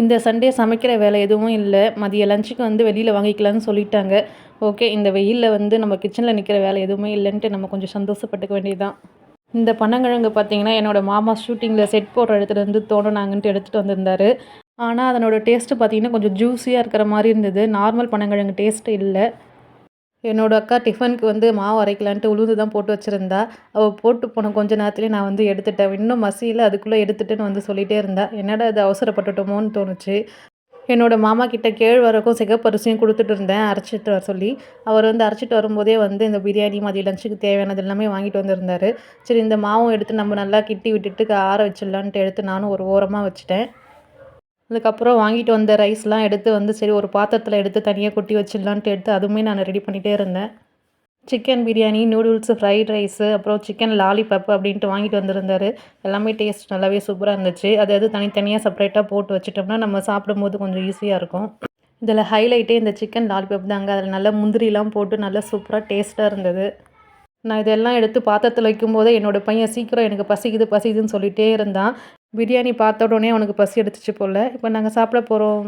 இந்த சண்டே சமைக்கிற வேலை எதுவும் இல்லை. மதிய லஞ்சுக்கு வந்து வெளியில் வாங்கிக்கலான்னு சொல்லிட்டாங்க. ஓகே, இந்த வெயிலில் வந்து நம்ம கிச்சனில் நிற்கிற வேலை எதுவுமே இல்லைன்ட்டு நம்ம கொஞ்சம் சந்தோஷப்பட்டுக்க வேண்டியது தான். இந்த பனங்கிழங்கு பார்த்தீங்கன்னா, என்னோட மாமா ஷூட்டிங்கில் செட் போடுற இடத்துலேருந்து தோண்டுனாங்கன்ட்டு எடுத்துகிட்டு வந்திருந்தாரு. ஆனால் அதனோட டேஸ்ட்டு பார்த்தீங்கன்னா, கொஞ்சம் ஜூஸியாக இருக்கிற மாதிரி இருந்தது. நார்மல் பனங்கிழங்கு டேஸ்ட்டு இல்லை. என்னோட அக்கா டிஃபனுக்கு வந்து மாவு அரைக்கலான்ட்டு உளுந்து தான் போட்டு வச்சுருந்தா. அவள் போட்டு போன கொஞ்ச நேரத்துலேயே நான் வந்து எடுத்துட்டேன். இன்னும் மசியல, அதுக்குள்ளே எடுத்துட்டுன்னு வந்து சொல்லிகிட்டே இருந்தா. என்னடா இது அவசரப்பட்டுட்டோமோன்னு தோணுச்சு. என்னோட மாமா கிட்ட கேழ்வரகும் சிகப்பரிசியும் குடுத்துட்டு இருந்தேன், அரைச்சிட்டு வர சொல்லி. அவர் வந்து அரைச்சிட்டு வரும்போதே வந்து இந்த பிரியாணி, மதிய லஞ்சுக்கு தேவையானது எல்லாமே வாங்கிட்டு வந்திருந்தாரு. சரி, இந்த மாவும் எடுத்து நம்ம நல்லா கிண்டி விட்டுட்டு ஆற வச்சிடலான்ட்டு எடுத்து நானும் ஒரு ஓரமாக வச்சுட்டேன். அதுக்கப்புறம் வாங்கிட்டு வந்த ரைஸ்லாம் எடுத்து வந்து சரி ஒரு பாத்திரத்தில் எடுத்து தனியாக கொட்டி வச்சிடலான்ட்டு எடுத்து அதுவுமே நான் ரெடி பண்ணிகிட்டே இருந்தேன். Chicken biryani, noodles, fried rice, அப்புறம் சிக்கன் லாலிபப் அப்படின்ட்டு வாங்கிட்டு வந்திருந்தாரு. எல்லாமே டேஸ்ட் நல்லாவே சூப்பராக இருந்துச்சு. அது தனித்தனியாக செப்பரேட்டாக போட்டு வச்சுட்டோம்னா நம்ம சாப்பிடும்போது கொஞ்சம் ஈஸியாக இருக்கும். இதில் ஹைலைட்டே இந்த சிக்கன் லாலிபப் தாங்க. அதில் நல்லா முந்திரிலாம் போட்டு நல்லா சூப்பராக டேஸ்ட்டாக இருந்தது. நான் இதெல்லாம் எடுத்து பாத்திரத்தில் வைக்கும்போதே என்னோட பையன் சீக்கிரம் எனக்கு பசிக்குது பசிக்குதுன்னு சொல்லிகிட்டே இருந்தான். பிரியாணி பார்த்த உடனே அவனுக்கு பசி எடுத்துச்சு போல். இப்போ நாங்கள் சாப்பிட போகிறோம்.